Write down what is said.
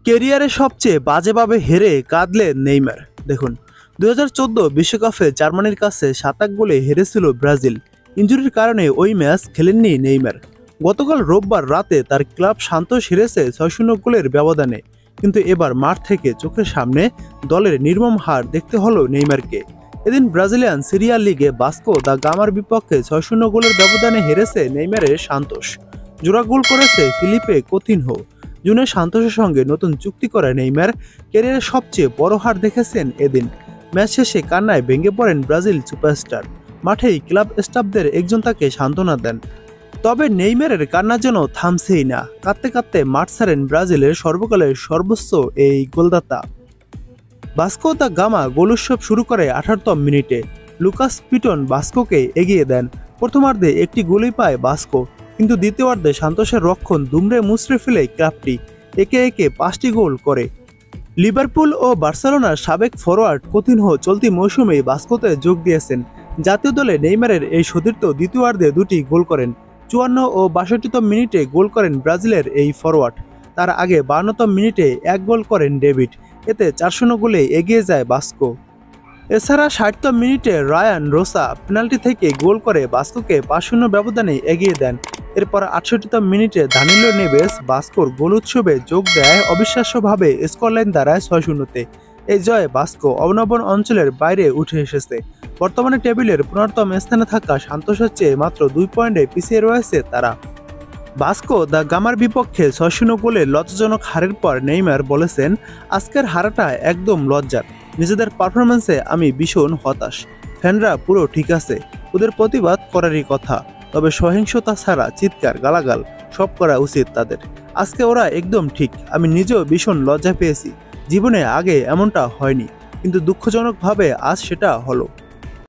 কেরিয়ারে সবচেয়ে বাজেভাবে হেরে কাঁদলেন নেইমার। দেখুন, 2014 বিশ্বকাপে জার্মানির কাছে 7 গোলে হেরেছিল ব্রাজিল। ইনজুরির কারণে ওই ম্যাচ খেলেননি নেইমার। গতকাল রোববার রাতে তার ক্লাব সান্তোস হেরেছে 6-0 গোলের ব্যবধানে। কিন্তু এবার মাঠ থেকে চোখের সামনে দলের নির্মম হার দেখতে হলো নেইমারকে। এদিন ব্রাজিলিয়ান সিরিয়া লিগে বাস্কো দা গামার বিপক্ষে 6-0 গোলের ব্যবধানে হেরেছে নেইমারের সান্তোস। জোড়া গোল করেছে ফিলিপে কোতিনহো। জুনে সান্তোসের সঙ্গে নতুন চুক্তি করে নেইমার ক্যারিয়ারের সবচেয়ে বড় হার দেখেছেন এদিন। ম্যাচ শেষে কান্নায় ভেঙে পড়েন ব্রাজিল সুপারস্টার। মাঠেই ক্লাব স্টাফদের একজন তাকে সান্ত্বনা দেন। তবে নেইমারের কান্না যেন থামছেই না। কাঁদতে কাঁদতে মাঠ ছাড়েন ব্রাজিলের সর্বকালের সর্বোচ্চ এই গোলদাতা। বাস্কো দা গামা গোল উৎসব শুরু করে 18তম মিনিটে। লুকাস পিটন বাস্কোকে এগিয়ে দেন। প্রথমার্ধে একটি গোলই পায় বাস্কো, কিন্তু দ্বিতীয়ার্ধে সান্তোসের রক্ষণ দুমড়ে মুচড়ে ফেলে ক্লাবটি একে একে 5টি গোল করে। লিভারপুল ও বার্সেলোনার সাবেক ফরোয়ার্ড কোতিনহো চলতি মৌসুমেই বাস্কোতে যোগ দিয়েছেন। জাতীয় দলে নেইমারের এই সতীর্থ দ্বিতীয়ার্ধে 2টি গোল করেন। 54 ও 62তম মিনিটে গোল করেন ব্রাজিলের এই ফরোয়ার্ড। তার আগে 52তম মিনিটে 1 গোল করেন ডেভিড। এতে 4-0 গোলে এগিয়ে যায় বাস্কো। এছাড়া 60তম মিনিটে রায়ান রোসা পেনাল্টি থেকে গোল করে বাস্কোকে 5-0 ব্যবধানে এগিয়ে দেন। এরপর 68তম মিনিটে দানিলো নেভেস বাস্কোর গোল উৎসবে যোগ দেয়। অবিশ্বাস্যভাবে স্কটল্যান্ড দাঁড়ায় 6-0-তে। এই জয়ে বাস্কো অবনবন অঞ্চলের বাইরে উঠে এসেছে। বর্তমানে টেবিলের 15তম স্থানে থাকা সান্তোসের চেয়ে মাত্র 2 পয়েন্টে পিছিয়ে রয়েছে তারা। বাস্কো দা গামার বিপক্ষে 6-0 গোলে লজ্জাজনক হারের পর নেইমার বলেছেন, আজকের হারাটা একদম লজ্জার। নিজেদের পারফরম্যান্সে আমি ভীষণ হতাশ। ফ্যানরা পুরো ঠিক আছে, ওদের প্রতিবাদ করারই কথা, তবে সহিংসতা ছাড়া চিৎকার গালাগাল সব করা উচিত তাদের। আজকে ওরা একদম ঠিক। আমি নিজেও ভীষণ লজ্জা পেয়েছি। জীবনে আগে এমনটা হয়নি, কিন্তু দুঃখজনকভাবে আজ সেটা হলো।